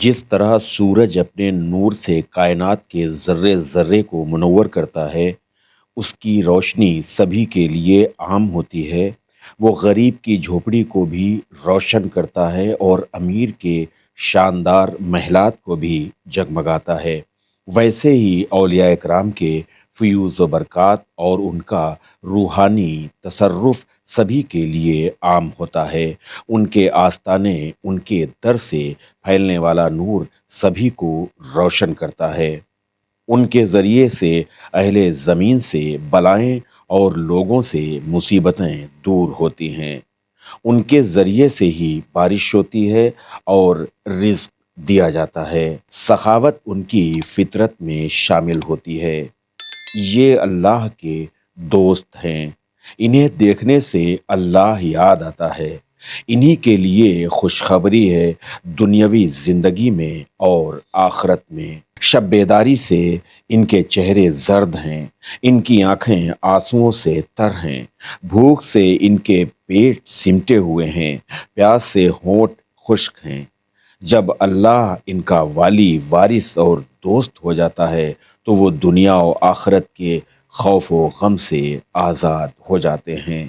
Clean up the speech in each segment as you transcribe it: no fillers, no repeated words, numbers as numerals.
جس طرح سورج اپنے نور سے کائنات کے ذرے ذرے کو منور کرتا ہے، اس کی روشنی سبھی کے لیے عام ہوتی ہے۔ وہ غریب کی جھوپڑی کو بھی روشن کرتا ہے اور امیر کے شاندار محلات کو بھی جگمگاتا ہے۔ ویسے ہی اولیاء کرام کے فیوز و برکات اور ان کا روحانی تصرف سبھی کے لیے عام ہوتا ہے۔ ان کے آستانے، ان کے در سے پھیلنے والا نور سبھی کو روشن کرتا ہے۔ ان کے ذریعے سے اہل زمین سے بلائیں اور لوگوں سے مصیبتیں دور ہوتی ہیں۔ ان کے ذریعے سے ہی بارش ہوتی ہے اور رزق دیا جاتا ہے۔ سخاوت ان کی فطرت میں شامل ہوتی ہے۔ یہ اللہ کے دوست ہیں۔ انہیں دیکھنے سے اللہ یاد آتا ہے۔ انہی کے لیے خوشخبری ہے دنیاوی زندگی میں اور آخرت میں۔ شب بیداری سے ان کے چہرے زرد ہیں، ان کی آنکھیں آنسوؤں سے تر ہیں، بھوک سے ان کے پیٹ سمٹے ہوئے ہیں، پیاس سے ہونٹ خشک ہیں۔ جب اللہ ان کا والی، وارث اور دوست ہو جاتا ہے تو وہ دنیا و آخرت کے خوف و غم سے آزاد ہو جاتے ہیں۔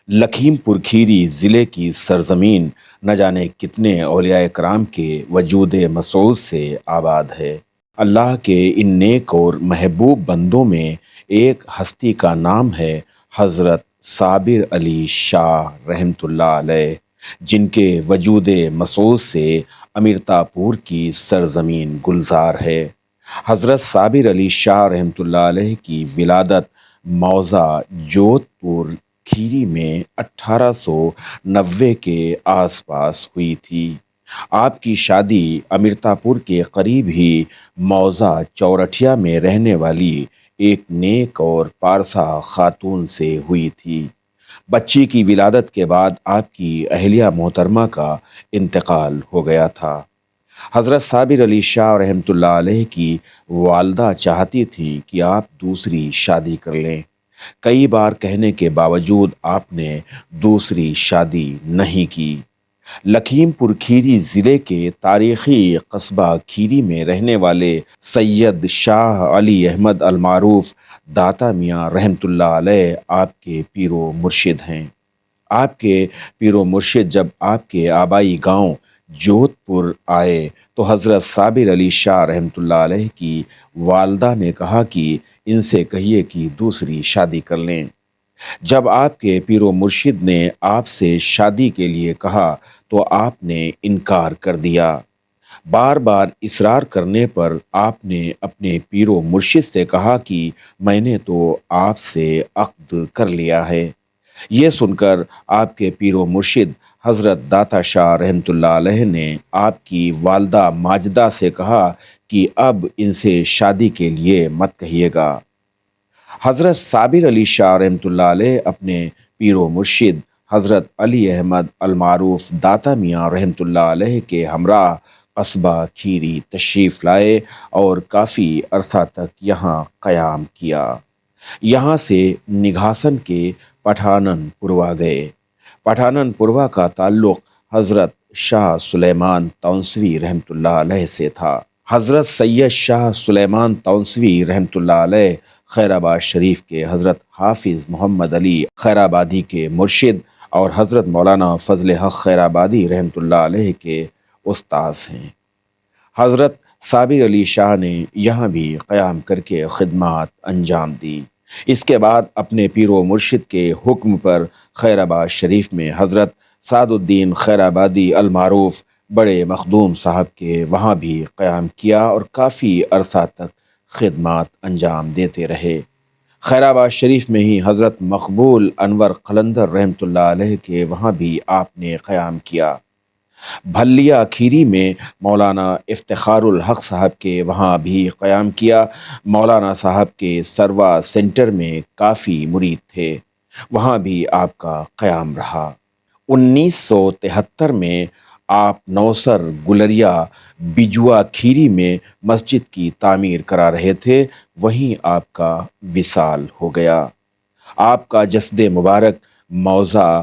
لکھیم پور کھیری ضلع کی سرزمین نہ جانے کتنے اولیاء کرام کے وجود مسعود سے آباد ہے۔ اللہ کے ان نیک اور محبوب بندوں میں ایک ہستی کا نام ہے حضرت صابر علی شاہ رحمۃ اللہ علیہ، جن کے وجود مسعود سے امرتاپور کی سرزمین گلزار ہے۔ حضرت صابر علی شاہ رحمۃ اللہ علیہ کی ولادت موضع جودھ پور کھیری میں 1890 کے آس پاس ہوئی تھی۔ آپ کی شادی امرتاپور کے قریب ہی موضع چورٹھیا میں رہنے والی ایک نیک اور پارسا خاتون سے ہوئی تھی۔ بچی کی ولادت کے بعد آپ کی اہلیہ محترمہ کا انتقال ہو گیا تھا۔ حضرت صابر علی شاہ رحمۃ اللہ علیہ کی والدہ چاہتی تھی کہ آپ دوسری شادی کر لیں۔ کئی بار کہنے کے باوجود آپ نے دوسری شادی نہیں کی۔ لکھیم پور کھیری ضلع کے تاریخی قصبہ کھیری میں رہنے والے سید شاہ علی احمد المعروف داتا میاں رحمۃ اللہ علیہ آپ کے پیر و مرشد ہیں۔ آپ کے پیر و مرشد جب آپ کے آبائی گاؤں جودھ پور آئے تو حضرت صابر علی شاہ رحمۃ اللہ علیہ کی والدہ نے کہا کہ ان سے کہیے کہ دوسری شادی کر لیں۔ جب آپ کے پیر و مرشد نے آپ سے شادی کے لیے کہا تو آپ نے انکار کر دیا۔ بار بار اصرار کرنے پر آپ نے اپنے پیر و مرشد سے کہا کہ میں نے تو آپ سے عقد کر لیا ہے۔ یہ سن کر آپ کے پیر و مرشد حضرت داتا شاہ رحمۃ اللہ علیہ نے آپ کی والدہ ماجدہ سے کہا کہ اب ان سے شادی کے لیے مت کہیے گا۔ حضرت صابر علی شاہ رحمۃ اللہ علیہ اپنے پیر و مرشد حضرت علی احمد المعروف داتا میاں رحمۃ اللہ علیہ کے ہمراہ قصبہ کھیری تشریف لائے اور کافی عرصہ تک یہاں قیام کیا۔ یہاں سے نگھاسن کے پٹھانن پوروا گئے۔ پٹھانن پوروا کا تعلق حضرت شاہ سلیمان تونسوی رحمۃ اللہ علیہ سے تھا۔ حضرت سید شاہ سلیمان تونسوی رحمۃ اللہ علیہ خیر آباد شریف کے حضرت حافظ محمد علی خیر آبادی کے مرشد اور حضرت مولانا فضل حق خیر آبادی رحمۃ اللہ علیہ کے استاذ ہیں۔ حضرت صابر علی شاہ نے یہاں بھی قیام کر کے خدمات انجام دی۔ اس کے بعد اپنے پیر و مرشد کے حکم پر خیر آباد شریف میں حضرت سعد الدین خیر آبادی المعروف بڑے مخدوم صاحب کے وہاں بھی قیام کیا اور کافی عرصہ تک خدمات انجام دیتے رہے۔ خیر آباد شریف میں ہی حضرت مقبول انور قلندر رحمۃ اللہ علیہ کے وہاں بھی آپ نے قیام کیا۔ بھلیا کھیری میں مولانا افتخار الحق صاحب کے وہاں بھی قیام کیا۔ مولانا صاحب کے سروا سینٹر میں کافی مرید تھے، وہاں بھی آپ کا قیام رہا۔ 1973 میں آپ نوسر گلریا بجوا کھیری میں مسجد کی تعمیر کرا رہے تھے، وہیں آپ کا وصال ہو گیا۔ آپ کا جسد مبارک موضع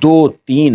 2-3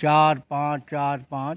4-5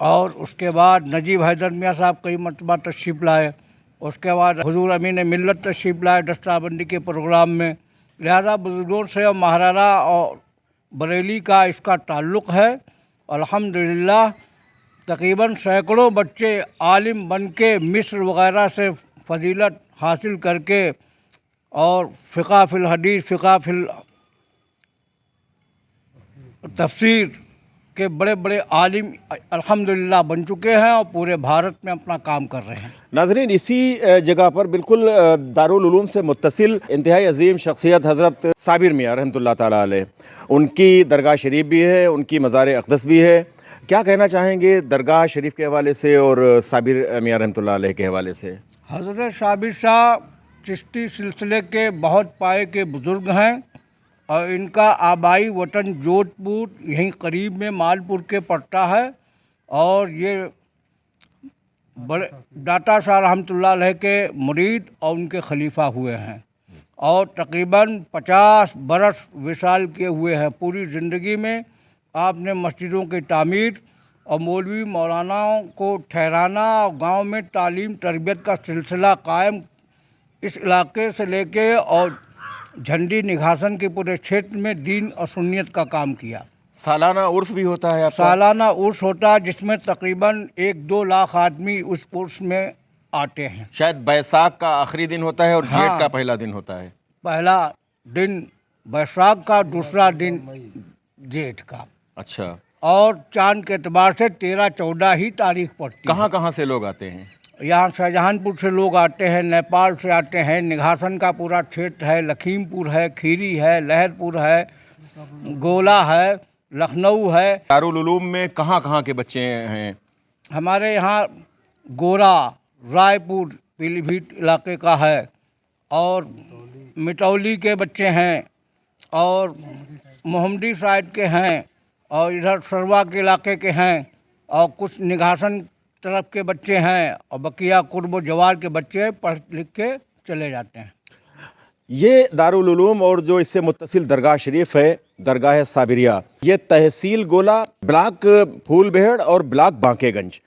اور اس کے بعد نجیب حیدر میاں صاحب کئی مرتبہ تشریف لائے. اس کے بعد حضور امین ملت تشریف لائے دستہ بندی کے پروگرام میں. لہذا بزرگوں سے اور مہاراجہ اور بریلی کا اس کا تعلق ہے. الحمدللہ تقریباً سینکڑوں بچے عالم بن کے مصر وغیرہ سے فضیلت حاصل کر کے اور فقہ فی الحدیث فقہ فی تفسیر کے بڑے بڑے عالم الحمدللہ بن چکے ہیں اور پورے بھارت میں اپنا کام کر رہے ہیں. ناظرین اسی جگہ پر بالکل دارالعلوم سے متصل انتہائی عظیم شخصیت حضرت صابر میاں رحمۃ اللہ تعالیٰ علیہ، ان کی درگاہ شریف بھی ہے، ان کی مزار اقدس بھی ہے. کیا کہنا چاہیں گے درگاہ شریف کے حوالے سے اور صابر میاں رحمۃ اللہ علیہ کے حوالے سے؟ حضرت صابر شاہ چشتی سلسلے کے بہت پائے کے بزرگ ہیں اور ان کا آبائی وطن جودھ پور یہیں قریب میں مالپور کے پڑتا ہے. اور یہ بڑے داتا شاہ رحمۃ اللہ علیہ کے مرید اور ان کے خلیفہ ہوئے ہیں اور تقریباً 50 برس وصال کیے ہوئے ہیں. پوری زندگی میں آپ نے مسجدوں کی تعمیر اور مولوی مولاناؤں کو ٹھہرانا اور گاؤں میں تعلیم تربیت کا سلسلہ قائم اس علاقے سے لے کے اور جھنڈی نگھاسن کے پورے چھیتر میں دین اور سنیت کا کام کیا. سالانہ عرس بھی ہوتا ہے آپ کا؟ سالانہ عرس ہوتا ہے جس میں تقریباً 1-2 لاکھ آدمی اس عرس میں آتے ہیں. شاید بیساکھ کا آخری دن ہوتا ہے اور جیٹھ کا پہلا دن ہوتا ہے. پہلا دن بیساکھ کا، دوسرا دن جیٹھ کا. اچھا. اور چاند کے اعتبار سے 13-14 ہی تاریخ پڑتی ہے. کہاں کہاں سے لوگ آتے ہیں؟ یہاں شاہجہان پور سے لوگ آتے ہیں، نیپال سے آتے ہیں، نگھاسن کا پورا چھیتر ہے، لکھیم پور ہے، کھیری ہے، لہر پور ہے، گولا ہے، لکھنؤ ہے. دارالعلوم میں کہاں کہاں کے بچے ہیں؟ ہمارے یہاں گورا، رائے پور پیلی بھیت علاقے کا ہے اور مٹولی کے بچے ہیں اور محمدی سائڈ کے ہیں اور ادھر سروا کے علاقے کے ہیں اور کچھ نگھاسن طرف کے بچے ہیں اور بقیہ قرب و جوار کے بچے پڑھ لکھ کے چلے جاتے ہیں. یہ دارالعلوم اور جو اس سے متصل درگاہ شریف ہے درگاہ صابریہ، یہ تحصیل گولا، بلاک پھول بہڑ اور بلاک بانکے گنج،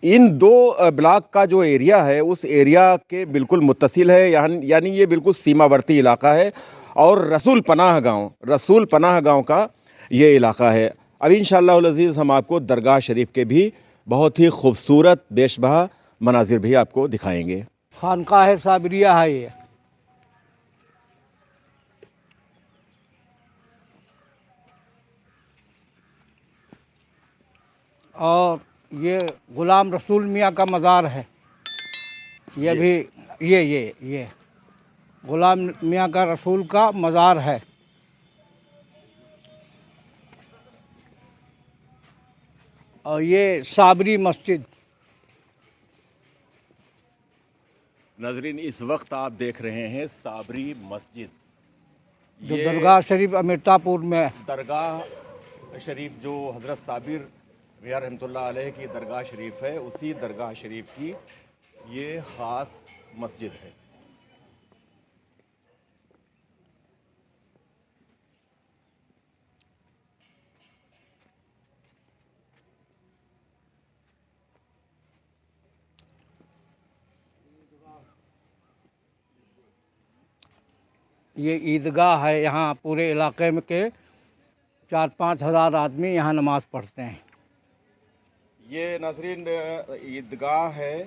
ان دو بلاک کا جو ایریا ہے اس ایریا کے بالکل متصل ہے. یعنی یہ بالکل سیماورتی علاقہ ہے اور رسول پناہ گاؤں کا یہ علاقہ ہے. اب انشاءاللہ العزیز ہم آپ کو درگاہ شریف کے بھی بہت ہی خوبصورت بیش بہا مناظر بھی آپ کو دکھائیں گے. خانقاہ صابریہ ہے یہ. اور یہ غلام رسول میاں کا مزار ہے. یہ بھی یہ غلام میاں کا رسول کا مزار ہے. اور یہ صابری مسجد. ناظرین اس وقت آپ دیکھ رہے ہیں صابری مسجد، جو درگاہ شریف امرتا پور میں. درگاہ شریف جو حضرت صابر میاں رحمۃ اللہ علیہ کی درگاہ شریف ہے، اسی درگاہ شریف کی یہ خاص مسجد ہے. یہ عیدگاہ ہے. یہاں پورے علاقے میں کے 4-5 ہزار آدمی یہاں نماز پڑھتے ہیں. یہ ناظرین عیدگاہ ہے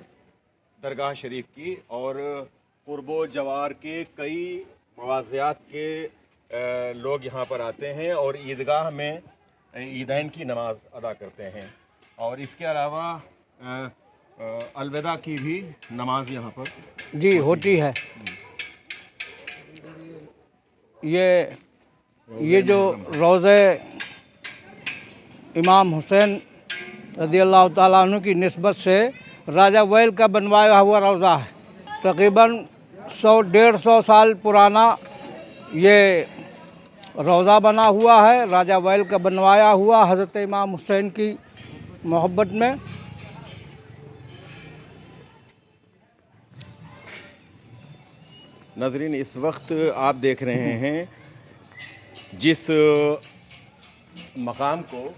درگاہ شریف کی اور قرب و جوار کے کئی مواضعات کے لوگ یہاں پر آتے ہیں اور عیدگاہ میں عیدین کی نماز ادا کرتے ہیں. اور اس کے علاوہ الوداع کی بھی نماز یہاں پر جی ہوتی ہے. یہ جو روضہ امام حسین رضی اللہ تعالیٰ عنہ کی نسبت سے راجہ ویل کا بنوایا ہوا روضہ ہے. تقریباً 100-150 سال پرانا یہ روضہ بنا ہوا ہے، راجہ ویل کا بنوایا ہوا حضرت امام حسین کی محبت میں. ناظرین اس وقت آپ دیکھ رہے ہیں جس مقام کو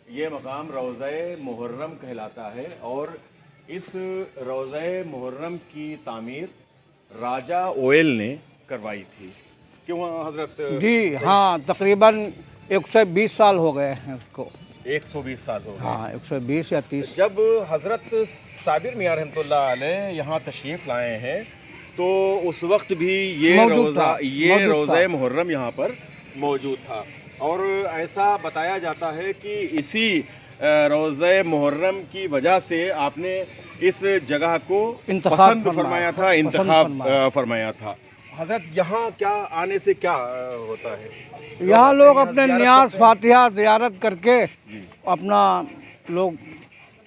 یہ مقام روضہ محرم کہلاتا ہے اور اس روضہ محرم کی تعمیر راجہ اویل نے کروائی تھی. کیوں حضرت؟ جی ہاں، تقریباً 120 سال ہو گئے ہیں اس کو. 120 سال ہو گئے. ہاں 120 یا 30. جب حضرت صابر میاں رحمۃ اللہ علیہ یہاں تشریف لائے ہیں تو اس وقت بھی موجود تھا. روضہ محرم یہاں پر موجود تھا اور ایسا بتایا جاتا ہے کہ اسی روضہ محرم کی وجہ سے آپ نے اس جگہ کو انتخاب پسند فرمایا تھا، انتخاب فرمایا تھا. حضرت یہاں کیا آنے سے کیا ہوتا ہے؟ یہاں لوگ اپنے نیاز فاتحہ زیارت کر کے اپنا لوگ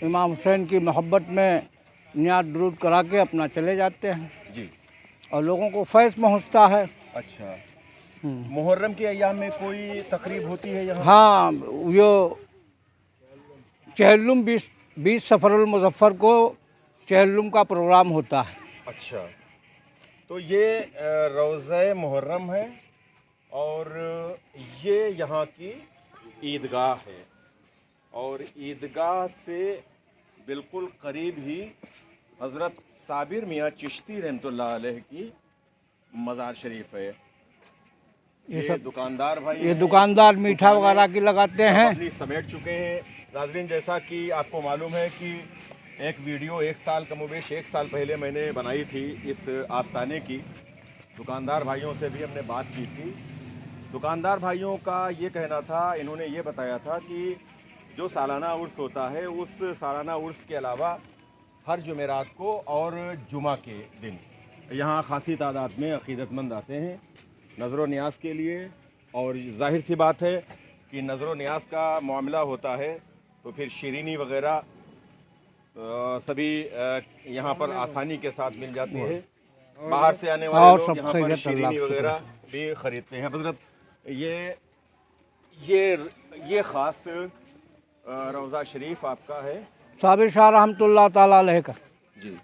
امام حسین کی محبت میں نیاز درود کرا کے اپنا چلے جاتے ہیں جی. اور لوگوں کو فیض پہنچتا ہے. اچھا. محرم کے ایام میں کوئی تقریب ہوتی ہے یہاں؟ ہاں، یہ چہلم 20 سفر المظفر کو چہلم کا پروگرام ہوتا ہے. اچھا. تو یہ روضہ محرم ہے اور یہ یہاں کی عیدگاہ ہے اور عیدگاہ سے بالکل قریب ہی حضرت صابر میاں چشتی رحمۃ اللہ علیہ کی مزار شریف ہے. یہ دکاندار بھائی، یہ دکاندار میٹھا وغیرہ کی لگاتے ہیں. اپنی سمیٹ چکے ہیں. ناظرین، جیسا کہ آپ کو معلوم ہے کہ ایک ویڈیو 1 سال کم و بیش 1 سال پہلے میں نے بنائی تھی اس آستانے کی. دکاندار بھائیوں سے بھی ہم نے بات کی تھی. دکاندار بھائیوں کا یہ کہنا تھا، انہوں نے یہ بتایا تھا کہ جو سالانہ عرس ہوتا ہے اس سالانہ عرس کے علاوہ ہر جمعرات کو اور جمعہ کے دن یہاں خاصی تعداد میں عقیدت مند آتے ہیں نظر و نیاز کے لیے. اور ظاہر سی بات ہے کہ نظر و نیاز کا معاملہ ہوتا ہے تو پھر شیرینی وغیرہ سبھی یہاں پر آسانی کے ساتھ مل جاتی ہے. باہر سے آنے والے لوگ یہاں پر شیرینی وغیرہ بھی خریدتے ہیں. حضرت یہ خاص روضہ شریف آپ کا ہے؟ صابر شاہ رحمۃ اللہ تعالیٰ علیہ کا. جی.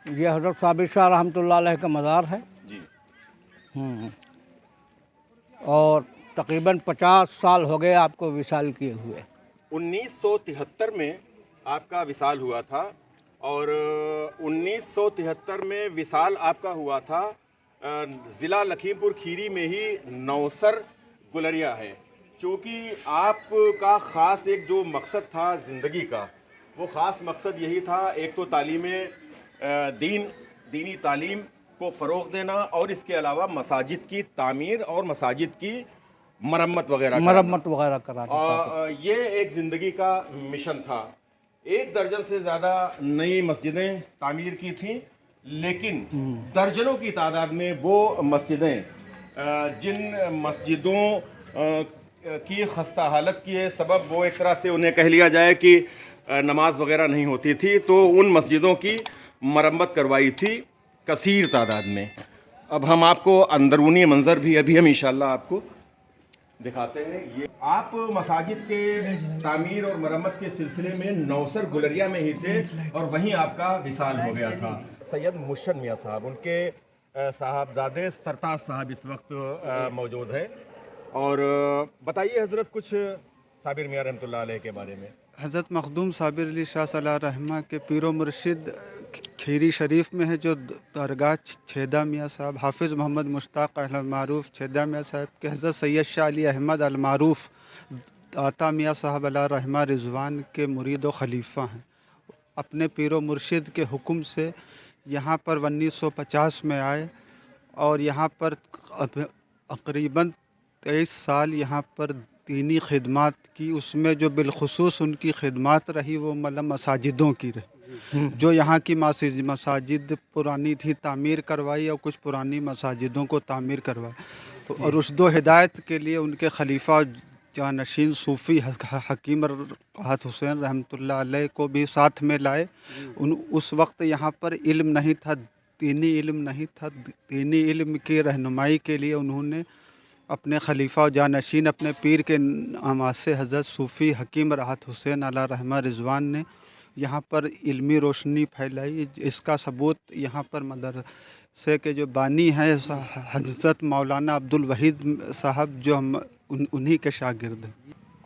یہ حضرت صابر شاہ رحمۃ اللہ علیہ کا مزار ہے. جی. اور تقریباً 50 سال ہو گئے آپ کو وصال کیے ہوئے. 1973 میں آپ کا وصال ہوا تھا اور 1973 میں وصال آپ کا ہوا تھا. ضلع لکھیم پور کھیری میں ہی نوسر گلریا ہے. چونکہ آپ کا خاص ایک جو مقصد تھا زندگی کا، وہ خاص مقصد یہی تھا، ایک تو تعلیم دینی تعلیم کو فروغ دینا اور اس کے علاوہ مساجد کی تعمیر اور مساجد کی مرمت وغیرہ کرانا. یہ ایک زندگی کا مشن تھا. 1 درجن سے زیادہ نئی مسجدیں تعمیر کی تھیں، لیکن درجنوں کی تعداد میں وہ مسجدیں جن مسجدوں کی خستہ حالت کی سبب وہ ایک طرح سے انہیں کہہ لیا جائے کہ نماز وغیرہ نہیں ہوتی تھی، تو ان مسجدوں کی مرمت کروائی تھی کثیر تعداد میں. اب ہم آپ کو اندرونی منظر بھی ابھی ہم انشاءاللہ آپ کو دکھاتے ہیں. یہ آپ مساجد کے تعمیر اور مرمت کے سلسلے میں نوسر گلریا میں ہی تھے اور وہیں آپ کا وصال ہو گیا تھا. سید مرشد میاں صاحب، ان کے صاحبزادے سرتاج صاحب اس وقت موجود ہیں. اور بتائیے حضرت کچھ صابر میاں رحمۃ اللہ علیہ کے بارے میں. حضرت مخدوم صابر علی شاہ صلی اللہ رحمہ کے پیر و مرشد کھیری شریف میں ہے جو درگاہ چھیدہ میاں صاحب، حافظ محمد مشتاق المعروف چھیدہ میاں صاحب کے حضرت سید شاہ علی احمد المعروف عطا میاں صاحب علیہ رحمہ رضوان کے مرید و خلیفہ ہیں. اپنے پیر و مرشد کے حکم سے یہاں پر 1950 میں آئے اور یہاں پر تقریباً 23 سال یہاں پر دینی خدمات کی. اس میں جو بالخصوص ان کی خدمات رہی وہ مطلب مساجدوں کی رہی. جو یہاں کی مساجد پرانی تھی تعمیر کروائی اور کچھ پرانی مساجدوں کو تعمیر کروائی اور رشد و ہدایت کے لیے ان کے خلیفہ جانشین صوفی حکیم راحت حسین رحمۃ اللہ علیہ کو بھی ساتھ میں لائے. اس وقت یہاں پر علم نہیں تھا، دینی علم نہیں تھا. دینی علم کی رہنمائی کے لیے انہوں نے اپنے خلیفہ و جانشین اپنے پیر کے نامات سے حضرت صوفی حکیم راحت حسین علیہ رحمہ رضوان نے یہاں پر علمی روشنی پھیلائی. اس کا ثبوت یہاں پر مدرسے کے جو بانی ہیں حضرت مولانا عبد الوحید صاحب جو ہم انہی کے شاگرد ہیں.